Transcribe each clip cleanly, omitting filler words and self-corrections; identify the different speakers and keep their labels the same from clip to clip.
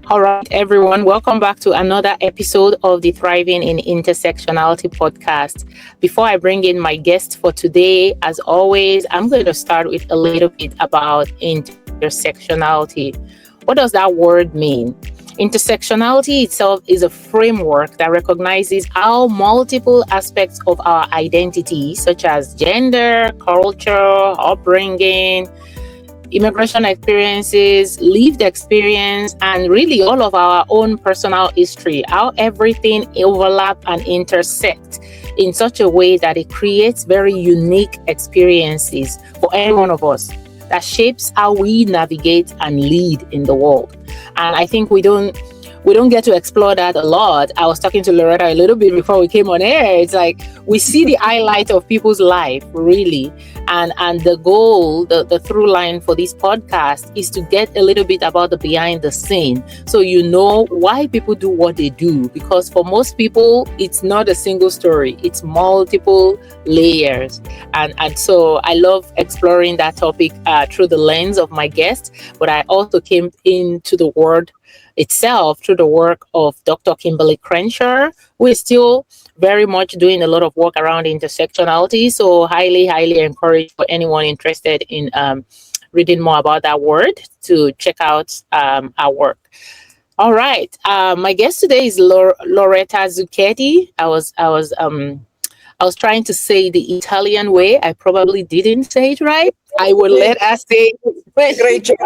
Speaker 1: All right, everyone, welcome back to another episode of the Thriving in Intersectionality podcast. Before I bring in my guest for today, as always, I'm going to start with a little bit about intersectionality. What does that word mean? Intersectionality itself is a framework that recognizes how multiple aspects of our identity, such as gender, culture, upbringing, immigration experiences, lived experience, and really all of our own personal history, how everything overlap and intersect in such a way that it creates very unique experiences for any one of us that shapes how we navigate and lead in the world. And I think we don't get to explore that a lot. I was talking to Lauretta a little bit before we came on air. It's like we see the highlight of people's life, really. And the goal, the through line for this podcast is to get a little bit about the behind the scene. So you know why people do what they do. Because for most people, it's not a single story. It's multiple layers. And so I love exploring that topic through the lens of my guest. But I also came into the word itself through the work of Dr. Kimberly Crenshaw, who is still very much doing a lot of work around intersectionality. So highly encourage for anyone interested in reading more about that word to check out our work. All right. My guest today is Lauretta Zucchetti. I was trying to say the Italian way. I probably didn't say it right. I will let us say
Speaker 2: Great job.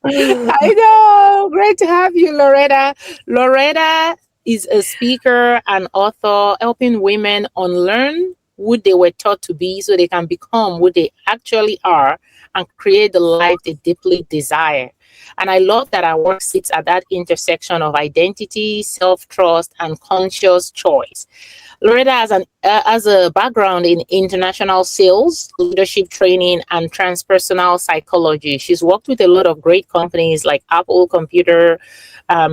Speaker 1: I know. Great to have you, Lauretta. Lauretta is a speaker and author helping women unlearn who they were taught to be so they can become who they actually are and create the life they deeply desire. And I love that our work sits at that intersection of identity, self-trust, and conscious choice. Lauretta has a background in international sales, leadership training, and transpersonal psychology. She's worked with a lot of great companies like Apple Computer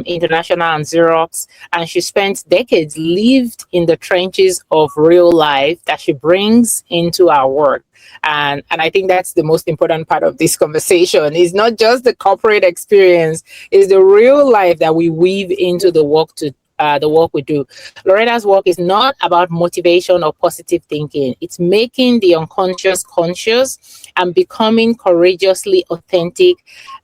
Speaker 1: International and Xerox, and she spent decades lived in the trenches of real life that she brings into our work. And I think that's the most important part of this conversation. It's not just the corporate experience, it's the real life that we weave into the work we do. Lauretta's work is not about motivation or positive thinking. It's making the unconscious conscious and becoming courageously authentic,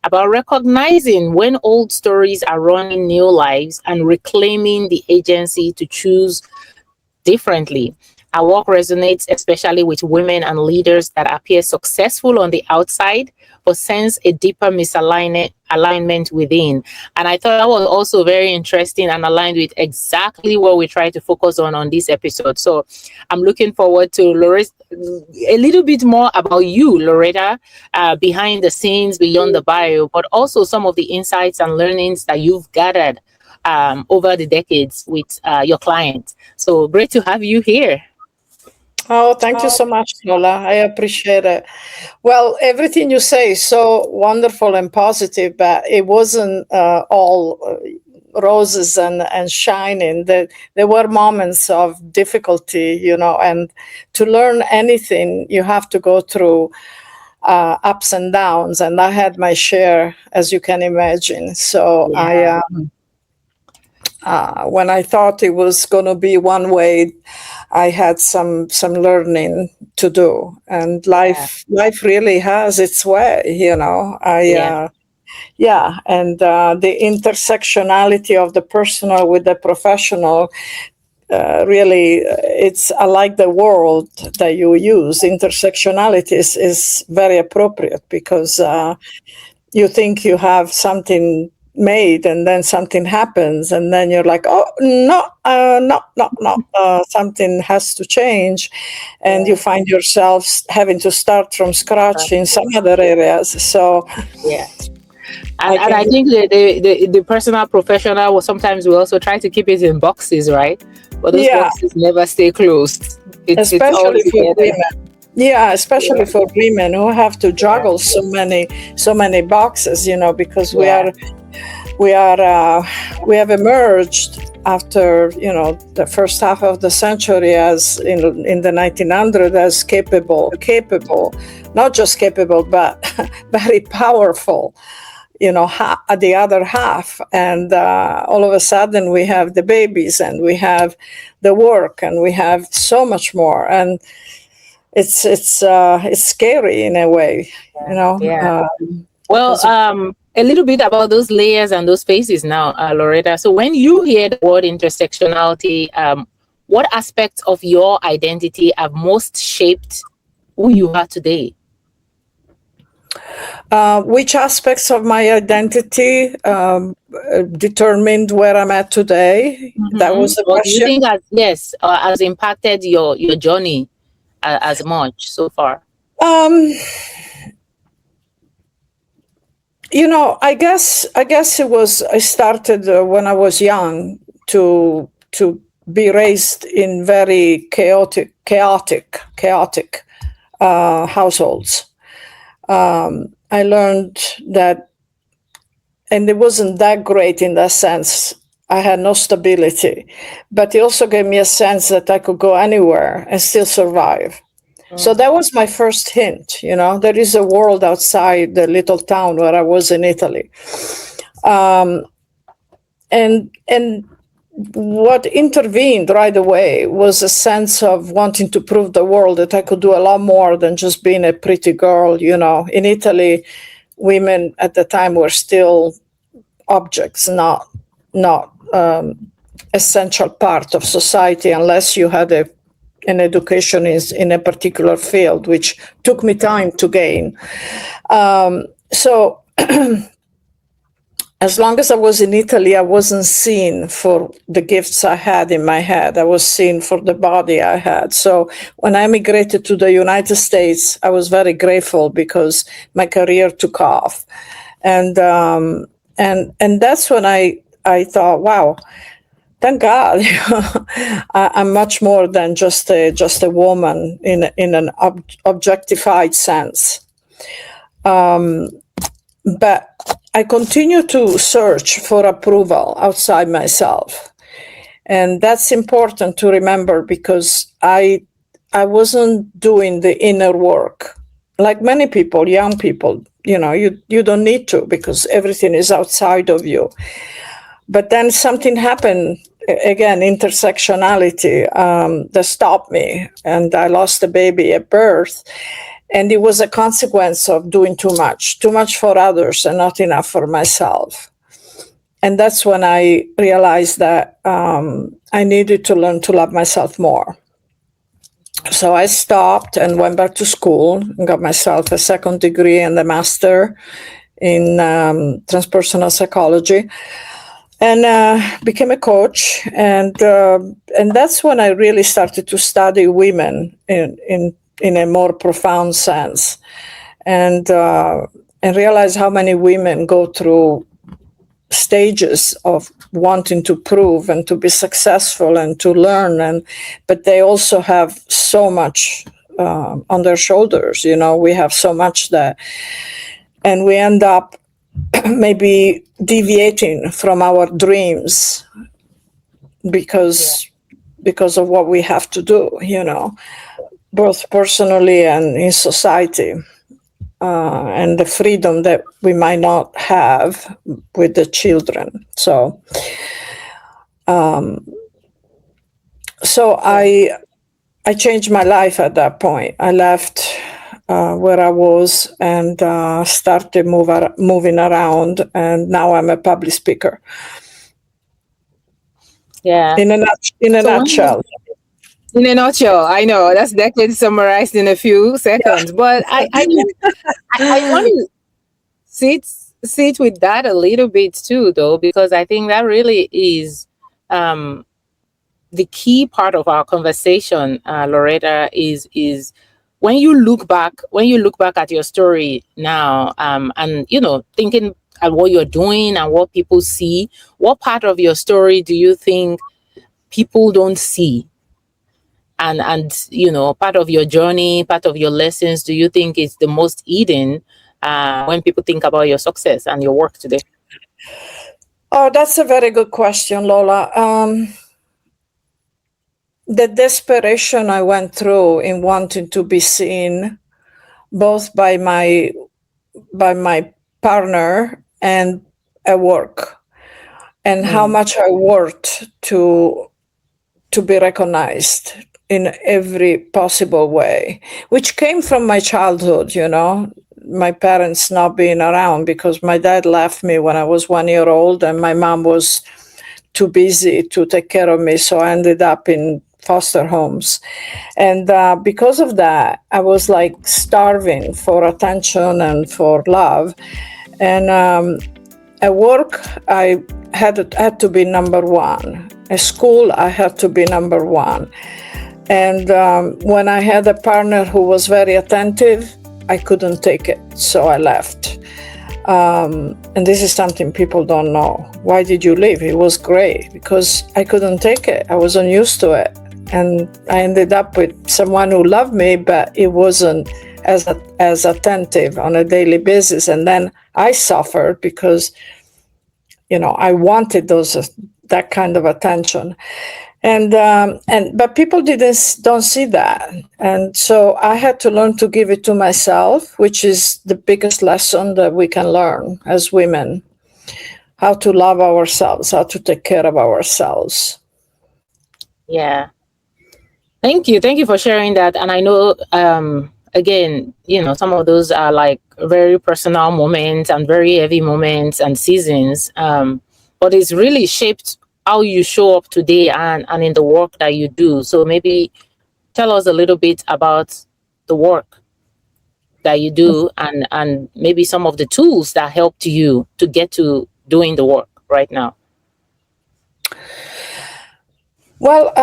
Speaker 1: about recognizing when old stories are running new lives and reclaiming the agency to choose differently. Our work resonates especially with women and leaders that appear successful on the outside, but sense a deeper misalignment within. And I thought that was also very interesting and aligned with exactly what we try to focus on this episode. So I'm looking forward to a little bit more about you, Lauretta, behind the scenes, beyond the bio, but also some of the insights and learnings that you've gathered over the decades with your clients. So great to have you here.
Speaker 2: Oh, thank you so much, Lola. I appreciate it. Well, everything you say is so wonderful and positive, but it wasn't all roses and shining. There were moments of difficulty, and to learn anything, you have to go through ups and downs. And I had my share, as you can imagine. So
Speaker 1: Yeah.
Speaker 2: when I thought it was going to be one way, I had some learning to do, and life really has its way, and the intersectionality of the personal with the professional. Really, I like the word that you use. Intersectionality is very appropriate because you think you have something made and then something happens and then you're like, oh no, something has to change, and you find yourself having to start from scratch in some other areas. So
Speaker 1: and I think the personal professional, well, sometimes we also try to keep it in boxes, right? But those boxes never stay closed.
Speaker 2: Especially for women. Yeah, especially for women who have to juggle so many boxes, because we have emerged after the first half of the century as in the 1900s as capable, not just capable but very powerful, the other half. And all of a sudden we have the babies and we have the work and we have so much more. And it's scary in a way,
Speaker 1: Yeah. Well, a little bit about those layers and those phases now, Lauretta. So when you hear the word intersectionality, what aspects of your identity have most shaped who you are today?
Speaker 2: Which aspects of my identity determined where I'm at today? That was the
Speaker 1: Or do you
Speaker 2: question.
Speaker 1: think has impacted your journey as much so far?
Speaker 2: Um, I guess it was. I started when I was young to be raised in very chaotic households. I learned that, and it wasn't that great in that sense. I had no stability, but it also gave me a sense that I could go anywhere and still survive. So that was my first hint. There is a world outside the little town where I was in Italy. And what intervened right away was a sense of wanting to prove the world that I could do a lot more than just being a pretty girl. In Italy, women at the time were still objects, not essential part of society, unless you had an education in a particular field, which took me time to gain. So as long as I was in Italy, I wasn't seen for the gifts I had in my head. I was seen for the body I had. So when I immigrated to the United States, I was very grateful because my career took off. And that's when I thought, wow, thank God, I'm much more than just a woman in an objectified sense. But I continue to search for approval outside myself. And that's important to remember because I wasn't doing the inner work. Like many people, young people, you don't need to because everything is outside of you. But then something happened, again, intersectionality, that stopped me. And I lost a baby at birth. And it was a consequence of doing too much for others and not enough for myself. And that's when I realized that I needed to learn to love myself more. So I stopped and went back to school and got myself a second degree and a master in transpersonal psychology, and became a coach. And that's when I really started to study women in a more profound sense, and realize how many women go through stages of wanting to prove and to be successful and to learn, but they also have so much on their shoulders. We have so much and we end up maybe deviating from our dreams because of what we have to do, both personally and in society, and the freedom that we might not have with the children. So I changed my life at that point. I left where I was and started moving around, and now I'm a public speaker.
Speaker 1: Yeah.
Speaker 2: In a nutshell.
Speaker 1: In a nutshell, I know that's definitely summarized in a few seconds, but I want to sit with that a little bit too, though, because I think that really is the key part of our conversation, Lauretta, is when you look back at your story now, and thinking at what you're doing and what people see, what part of your story do you think people don't see? And part of your journey, part of your lessons, do you think is the most hidden when people think about your success and your work today?
Speaker 2: Oh, that's a very good question, Lola. The desperation I went through in wanting to be seen, both by my partner and at work, and how much I worked to be recognized in every possible way, which came from my childhood, my parents not being around, because my dad left me when I was 1 year old and my mom was too busy to take care of me. So I ended up in foster homes. And because of that, I was like starving for attention and for love. And at work, I had to be number one. At school, I had to be number one. And when I had a partner who was very attentive, I couldn't take it, so I left. And this is something people don't know. Why did you leave? It was great, because I couldn't take it. I wasn't used to it. And I ended up with someone who loved me, but it wasn't as attentive on a daily basis. And then I suffered because, I wanted that kind of attention. But people don't see that. And so I had to learn to give it to myself, which is the biggest lesson that we can learn as women, how to love ourselves, how to take care of ourselves.
Speaker 1: Yeah. Thank you. Thank you for sharing that. And I know, again, some of those are like very personal moments and very heavy moments and seasons. But it's really shaped how you show up today and in the work that you do. So maybe tell us a little bit about the work that you do and maybe some of the tools that helped you to get to doing the work right now.
Speaker 2: Well,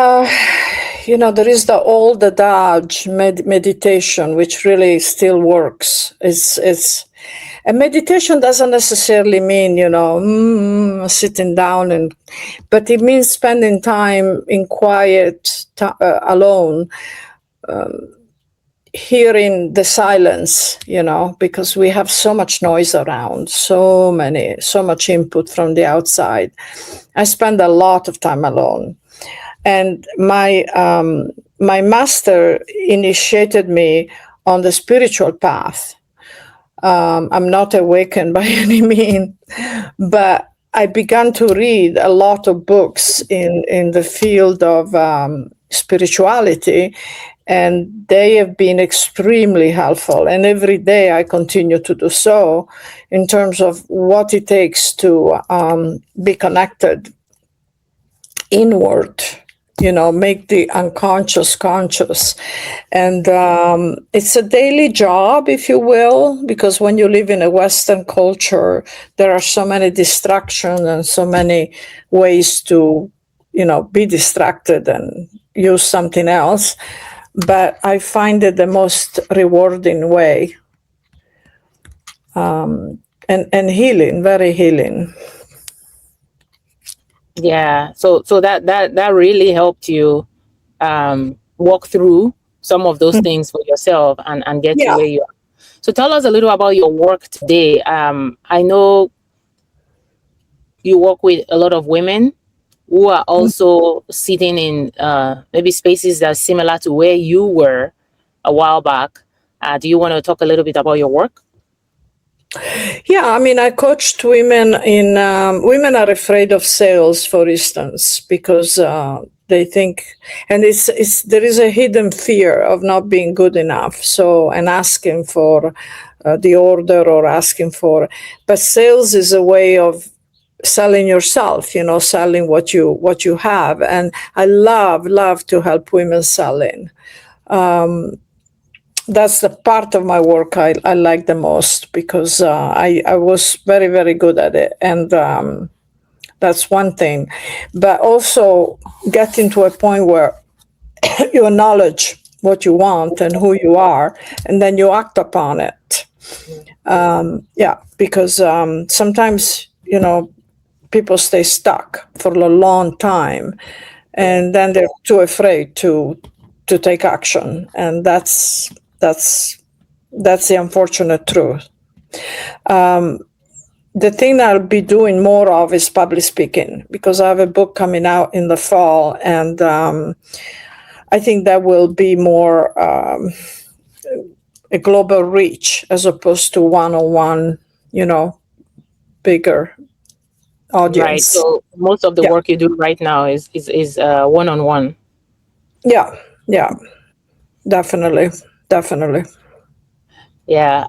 Speaker 2: there is the old adage, meditation, which really still works. And meditation doesn't necessarily mean, sitting down, but it means spending time in quiet, alone, hearing the silence, because we have so much noise around, so much input from the outside. I spend a lot of time alone. And my master initiated me on the spiritual path. I'm not awakened by any means, but I began to read a lot of books in the field of spirituality, and they have been extremely helpful. And every day I continue to do so in terms of what it takes to be connected inward, make the unconscious conscious. And it's a daily job, if you will, because when you live in a Western culture, there are so many distractions and so many ways to, be distracted and use something else. But I find it the most rewarding way. And healing, very healing.
Speaker 1: Yeah. So that really helped you walk through some of those things for yourself and get to where you are. So tell us a little about your work today. I know you work with a lot of women who are also sitting in maybe spaces that are similar to where you were a while back. Do you want to talk a little bit about your work?
Speaker 2: Yeah, I coached women in women are afraid of sales, for instance, because they think, and there is a hidden fear of not being good enough. So, and asking for the order or asking for, but sales is a way of selling yourself, selling what you have. And I love to help women selling. That's the part of my work I like the most, because I was very, very good at it. And that's one thing. But also getting to a point where you acknowledge what you want and who you are, and then you act upon it. Because sometimes, people stay stuck for a long time, and then they're too afraid to take action. And that's the unfortunate truth. The thing I'll be doing more of is public speaking, because I have a book coming out in the fall, and I think that will be more a global reach as opposed to one-on-one, bigger
Speaker 1: Right.
Speaker 2: audience.
Speaker 1: So most of the
Speaker 2: Yeah,
Speaker 1: work you do right now is one-on-one.
Speaker 2: yeah, yeah, definitely, definitely.
Speaker 1: Yeah.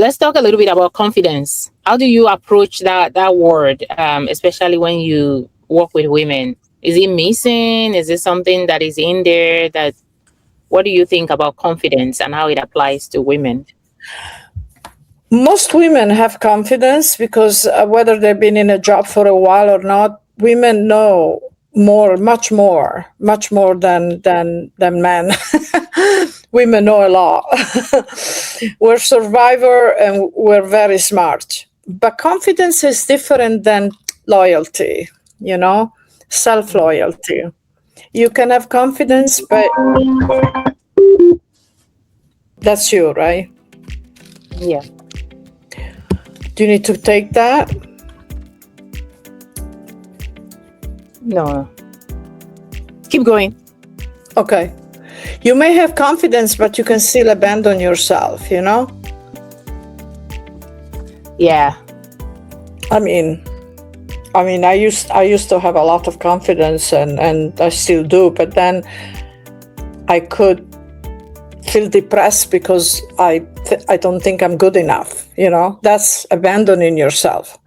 Speaker 1: Let's talk a little bit about confidence. How do you approach that word, especially when you work with women? Is it missing? Is it something that is in there? That what do you think about confidence and how it applies to women?
Speaker 2: Most women have confidence because whether they've been in a job for a while or not, women know more, much more than men. Women know a lot. We're survivor and we're very smart. But confidence is different than loyalty, you know, self loyalty. You can have confidence, but that's you, right?
Speaker 1: Yeah.
Speaker 2: Do you need to take that?
Speaker 1: No. Keep going.
Speaker 2: Okay. You may have confidence, but you can still abandon yourself, you know?
Speaker 1: Yeah.
Speaker 2: I mean, I used to have a lot of confidence and I still do, but then I could feel depressed because I don't think I'm good enough, you know? That's abandoning yourself.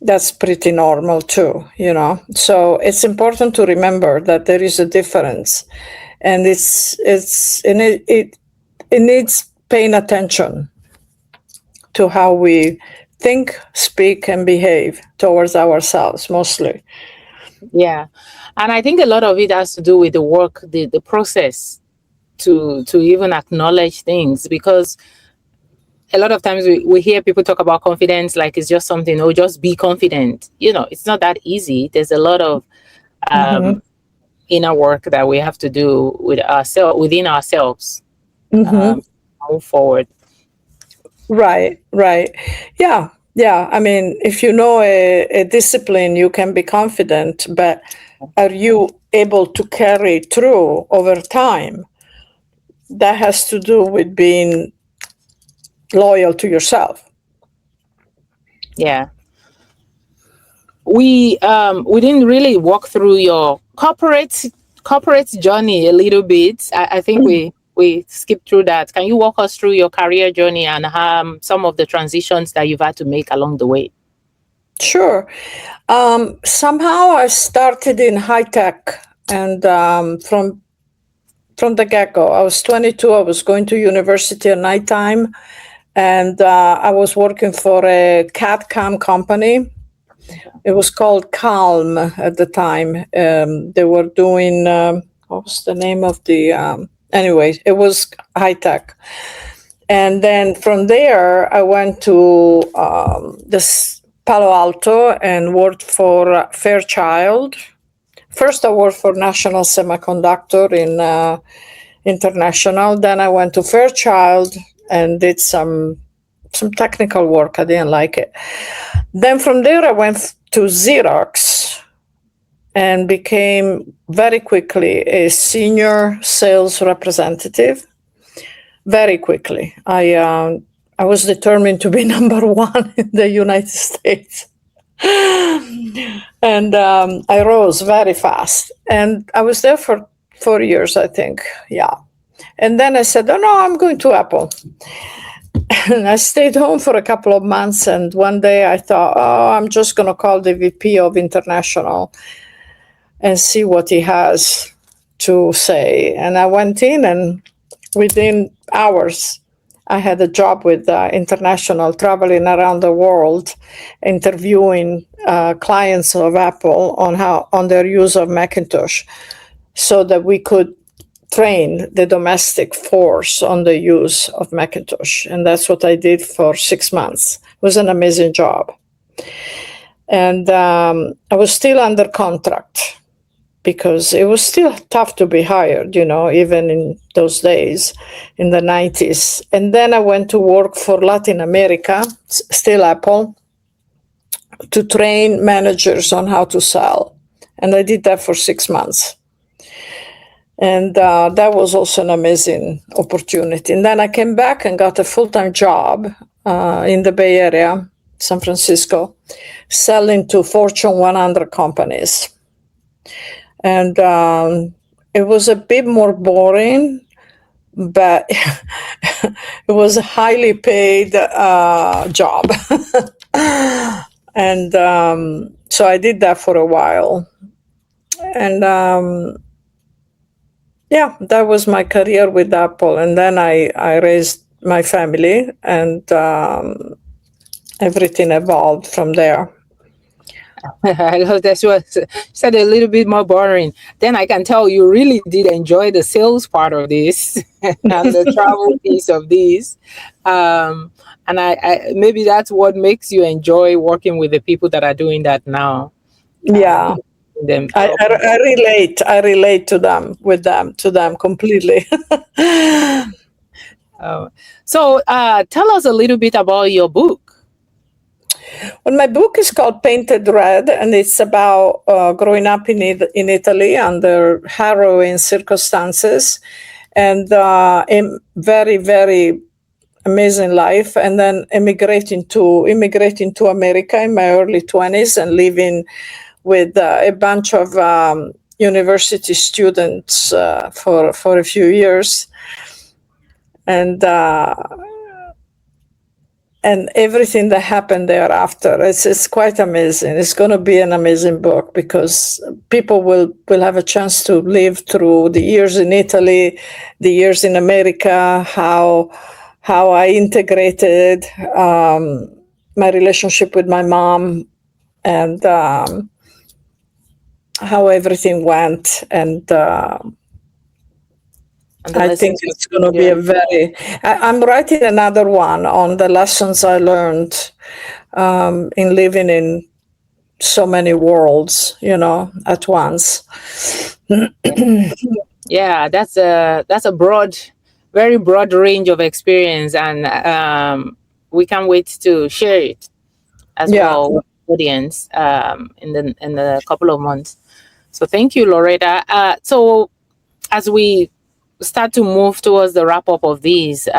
Speaker 2: That's pretty normal too, you know? So it's important to remember that there is a difference, and it needs paying attention to how we think, speak, and behave towards ourselves mostly.
Speaker 1: Yeah. And I think a lot of it has to do with the work, the process to even acknowledge things, because a lot of times we hear people talk about confidence like it's just something, oh, just be confident. It's not that easy. There's a lot of
Speaker 2: Mm-hmm.
Speaker 1: inner work that we have to do with ourselves, within ourselves,
Speaker 2: Mm-hmm.
Speaker 1: move forward.
Speaker 2: Right, right. Yeah, yeah. I mean, if you know a discipline, you can be confident, but are you able to carry through over time? That has to do with being loyal to yourself.
Speaker 1: Yeah. We didn't really walk through your corporate journey a little bit. I think we skipped through that. Can you walk us through your career journey and some of the transitions that you've had to make along the way?
Speaker 2: Sure. Somehow I started in high tech, and from the get go, I was 22. I was going to university at nighttime, and I was working for a CAD/CAM company. It was called Calm at the time. They were doing what was the name of the? Anyway, it was high tech. And then from there, I went to this Palo Alto and worked for Fairchild. First, I worked for National Semiconductor in International. Then I went to Fairchild and did some technical work. I didn't like it. Then from there, I went to Xerox and became very quickly a senior sales representative. Very quickly, I was determined to be number one in the United States, and I rose very fast. And I was there for 4 years, I think. Yeah, and then I said, "Oh no, I'm going to Apple." And I stayed home for a couple of months. And one day I thought, "Oh, I'm just going to call the VP of International and see what he has to say." And I went in, and within hours, I had a job with International, traveling around the world, interviewing clients of Apple on their use of Macintosh, so that we could train the domestic force on the use of Macintosh. And that's what I did for 6 months. It was an amazing job. And I was still under contract because it was still tough to be hired, even in those days, in the 90s. And then I went to work for Latin America, still Apple, to train managers on how to sell. And I did that for 6 months. And that was also an amazing opportunity. And then I came back and got a full-time job in the Bay Area, San Francisco, selling to Fortune 100 companies. And it was a bit more boring, but it was a highly paid job. And so I did that for a while. And yeah, that was my career with Apple. And then I raised my family, and everything evolved from there.
Speaker 1: I know that's what said a little bit more boring. Then I can tell you really did enjoy the sales part of this and the travel piece of this. And I maybe that's what makes you enjoy working with the people that are doing that now.
Speaker 2: Yeah.
Speaker 1: Them
Speaker 2: I relate to them, to them completely.
Speaker 1: So tell us a little bit about your book.
Speaker 2: Well, my book is called Painted Red, and it's about growing up in Italy under harrowing circumstances, and a very, very amazing life, and then immigrating to America in my early 20s and living with a bunch of university students for a few years, and everything that happened thereafter. It's quite amazing. It's going to be an amazing book because people will have a chance to live through the years in Italy, the years in America, how I integrated my relationship with my mom, and how everything went. And I think it's going to be a very... I'm writing another one on the lessons I learned in living in so many worlds, at once.
Speaker 1: Yeah, that's a broad, very broad range of experience, and we can't wait to share it as well with the audience in the couple of months. So thank you, Lauretta. So as we start to move towards the wrap up of this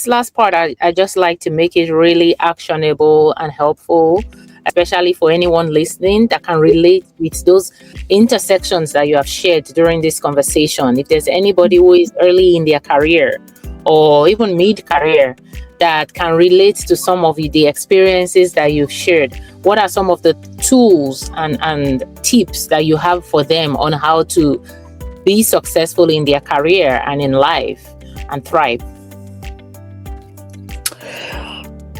Speaker 1: last part, I just like to make it really actionable and helpful, especially for anyone listening that can relate with those intersections that you have shared during this conversation. If there's anybody who is early in their career or even mid-career that can relate to some of the experiences that you've shared, what are some of the tools and tips that you have for them on how to be successful in their career and in life and thrive?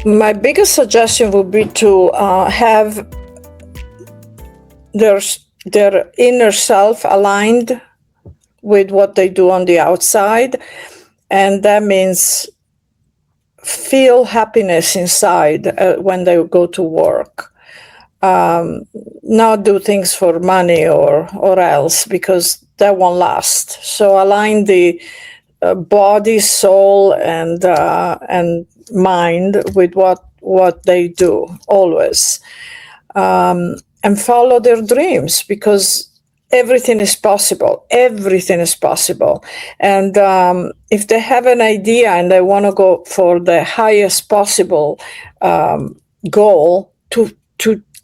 Speaker 2: My biggest suggestion would be to have their inner self aligned with what they do on the outside. And that means feel happiness inside when they go to work. Not do things for money or else, because that won't last. So align the body, soul, and mind with what they do always, and follow their dreams, because everything is possible. Everything is possible. And if they have an idea and they want to go for the highest possible goal, to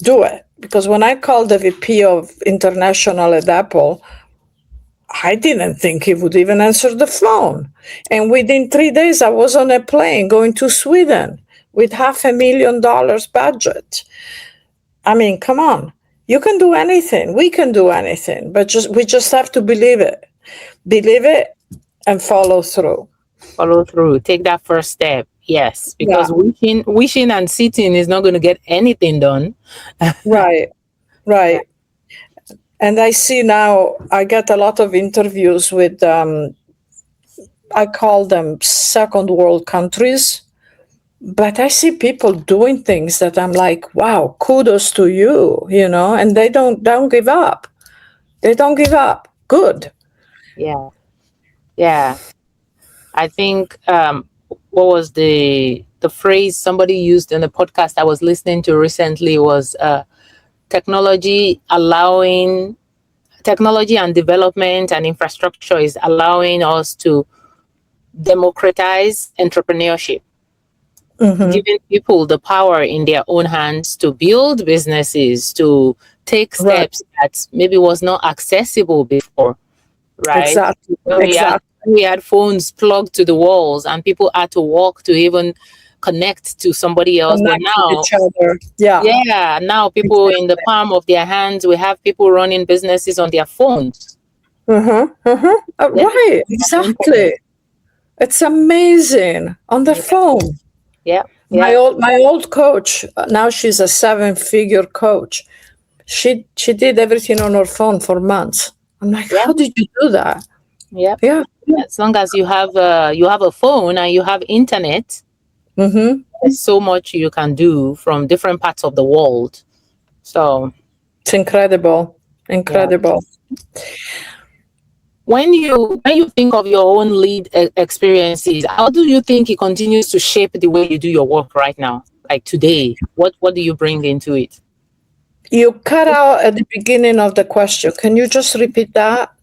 Speaker 2: do it. Because when I called the VP of International at Apple, I didn't think he would even answer the phone. And within 3 days, I was on a plane going to Sweden with $500,000 budget. I mean, come on. You can do anything. We can do anything. But we just have to believe it. Believe it and follow through.
Speaker 1: Follow through. Take that first step. Yes. Because wishing and sitting is not going to get anything done.
Speaker 2: Right. And I see now, I get a lot of interviews with, I call them second world countries, but I see people doing things that I'm like, wow, kudos to you, and they don't give up. They don't give up. Good.
Speaker 1: Yeah. I think, what was the phrase somebody used in the podcast I was listening to recently was, technology technology and development and infrastructure is allowing us to democratize entrepreneurship, giving people the power in their own hands to build businesses, to take steps that maybe was not accessible before, right?
Speaker 2: Exactly.
Speaker 1: We had phones plugged to the walls and people had to walk to even connect to somebody else. But
Speaker 2: Connect
Speaker 1: now,
Speaker 2: with each other. Yeah.
Speaker 1: now people in the palm of their hands, we have people running businesses on their phones.
Speaker 2: Right, exactly. It's amazing on the phone.
Speaker 1: Yeah.
Speaker 2: My old coach, now she's a 7-figure coach. She did everything on her phone for months. I'm like, how did you do that?
Speaker 1: Yeah.
Speaker 2: Yeah.
Speaker 1: As long as you have a phone and you have internet, there's so much you can do from different parts of the world. So
Speaker 2: it's incredible. Incredible.
Speaker 1: Yeah. When you think of your own lead experiences, how do you think it continues to shape the way you do your work right now? Like today, what do you bring into it?
Speaker 2: You cut out at the beginning of the question. Can you just repeat that?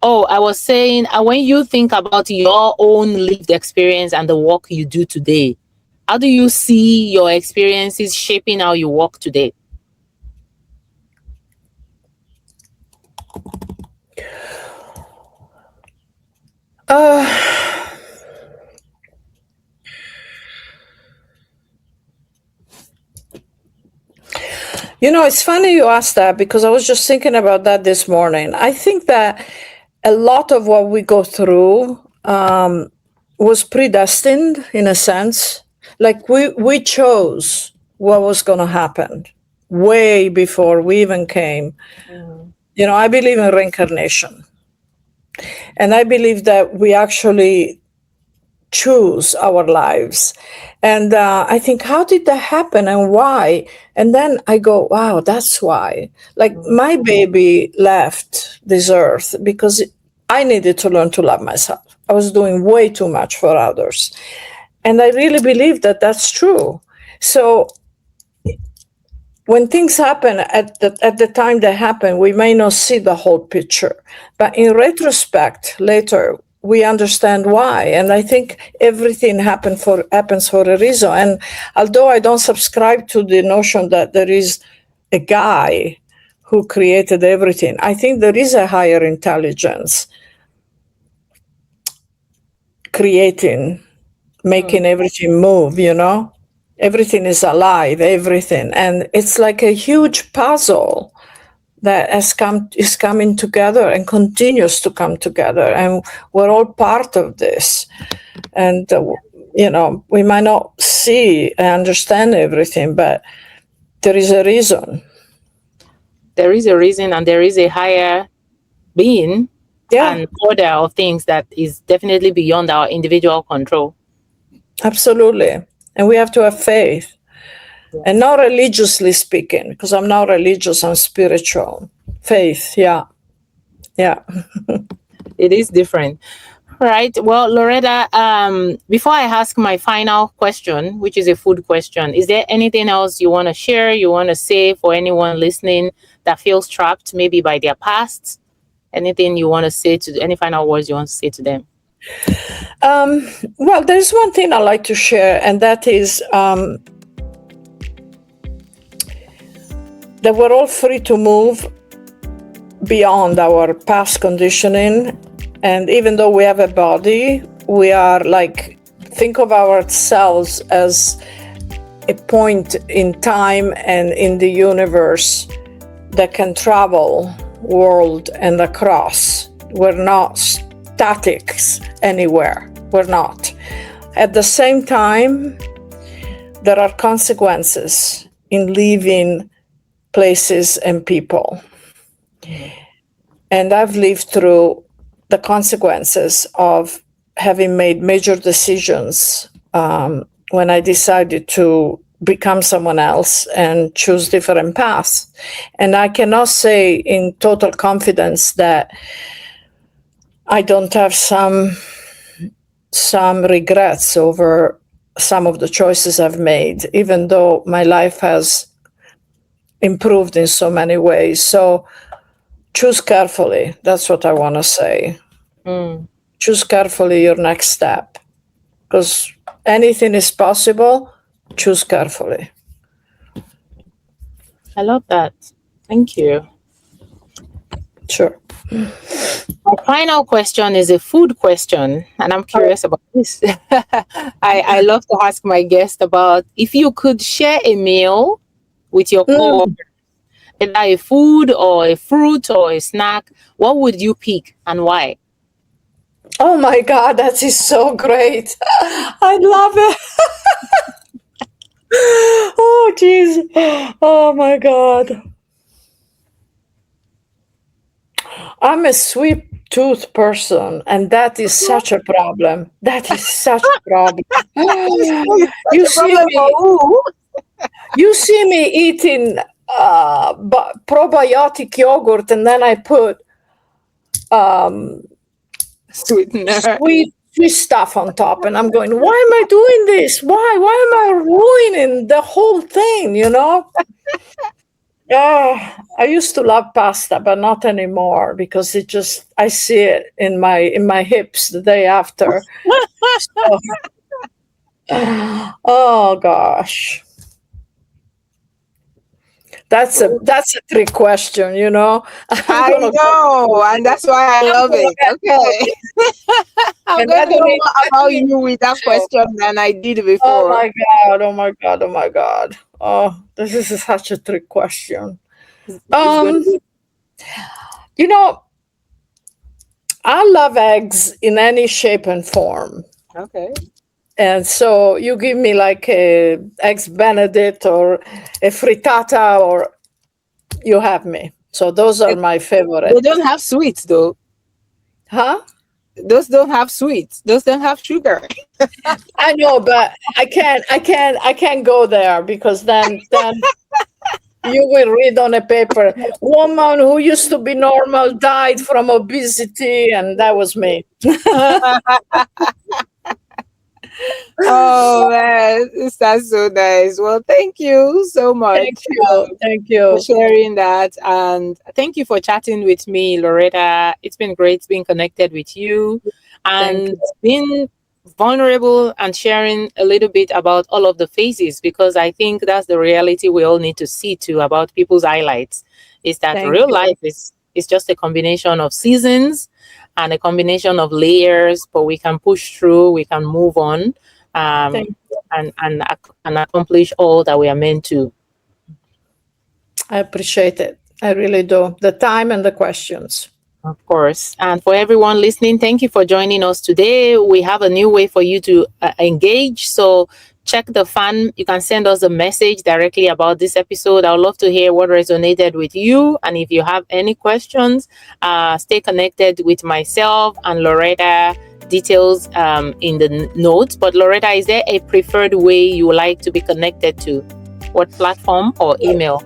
Speaker 1: Oh, I was saying, when you think about your own lived experience and the work you do today, how do you see your experiences shaping how you work today?
Speaker 2: It's funny you asked that because I was just thinking about that this morning. I think that a lot of what we go through was predestined in a sense. Like we chose what was going to happen way before we even came. I believe in reincarnation. And I believe that we actually choose our lives. And I think, how did that happen and why? And then I go, wow, that's why. Like my baby left this earth because I needed to learn to love myself. I was doing way too much for others. And I really believe that that's true. So when things happen at the time they happen, we may not see the whole picture. But in retrospect, later, we understand why. And I think everything happens for a reason. And although I don't subscribe to the notion that there is a guy who created everything, I think there is a higher intelligence creating, making everything move, Everything is alive, everything. And it's like a huge puzzle that is coming together and continues to come together. And we're all part of this. And, we might not see and understand everything, but there is a reason.
Speaker 1: There is a reason, and there is a higher being and order of things that is definitely beyond our individual control.
Speaker 2: Absolutely. And we have to have faith. Yeah. And not religiously speaking, because I'm not religious, I'm spiritual. Faith, yeah.
Speaker 1: It is different. All right. Well, Lauretta, before I ask my final question, which is a food question, is there anything else you want to share, you want to say for anyone listening that feels trapped maybe by their past? Anything you want to say any final words you want to say to them?
Speaker 2: Well, there's one thing I like to share, and that is that we're all free to move beyond our past conditioning. And even though we have a body, we are think of ourselves as a point in time and in the universe that can travel world and across. We're not statics anywhere. We're not. At the same time, there are consequences in leaving places and people. And I've lived through the consequences of having made major decisions when I decided to become someone else and choose different paths. And I cannot say in total confidence that I don't have some regrets over some of the choices I've made, even though my life has improved in so many ways. So choose carefully. That's what I want to say. Choose carefully your next step, because anything is possible. Choose carefully.
Speaker 1: I love that. Thank you.
Speaker 2: Sure.
Speaker 1: My final question is a food question, and I'm curious about this. I love to ask my guest about if you could share a meal with your coworkers, either a food or a fruit or a snack, what would you pick and why?
Speaker 2: Oh my God, that is so great. I love it. Oh, geez. Oh my God. I'm a sweet tooth person, and that is such a problem. That is such a problem. You see me, you see me eating probiotic yogurt, and then I put
Speaker 1: Sweetener.
Speaker 2: sweet stuff on top, and I'm going, why am I doing this? Why am I ruining the whole thing? I used to love pasta, but not anymore, because I see it in my hips the day after. So, oh gosh. That's a trick question,
Speaker 1: I know, and that's why I love it. Okay. I'm going to know more about you with that question than I did before.
Speaker 2: Oh my God, oh my God, oh my God. Oh, this is such a trick question. I love eggs in any shape and form.
Speaker 1: Okay.
Speaker 2: And so you give me like a eggs Benedict or a frittata, or you have me. So those are my favorite.
Speaker 1: They don't have sweets though.
Speaker 2: Huh?
Speaker 1: Those don't have sweets. Those don't have sugar.
Speaker 2: I know, but I can't go there, because then you will read on a paper, woman who used to be normal died from obesity, and that was me.
Speaker 1: Oh man, that's so nice. Well, thank you so much.
Speaker 2: Thank you
Speaker 1: for sharing that, and thank you for chatting with me, Lauretta. It's been great being connected with you and being vulnerable and sharing a little bit about all of the phases, because I think that's the reality we all need to see too about people's highlights. Is that real life is just a combination of seasons and a combination of layers, but we can push through, we can move on, and accomplish all that we are meant to.
Speaker 2: I appreciate it. I really do. The time and the questions.
Speaker 1: Of course. And for everyone listening, thank you for joining us today. We have a new way for you to engage. So check the fan. You can send us a message directly about this episode. I would love to hear what resonated with you. And if you have any questions, stay connected with myself and Lauretta. Details in the notes. But Lauretta, is there a preferred way you would like to be connected to? What platform or email?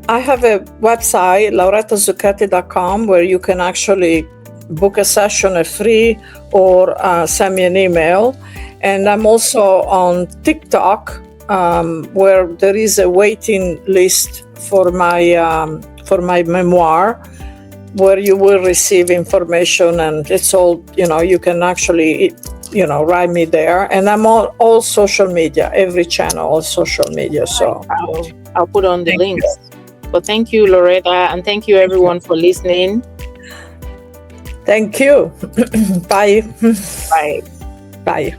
Speaker 2: I have a website, laurettazucchetti.com, where you can actually book a session, a free, or send me an email. And I'm also on TikTok, where there is a waiting list for my memoir, where you will receive information, and it's all, you can actually write me there. And I'm on all social media, every channel, all social media. So
Speaker 1: I'll put on the links. But thank you, Lauretta, and thank you everyone for listening.
Speaker 2: Thank you. Bye.
Speaker 1: Bye.
Speaker 2: Bye.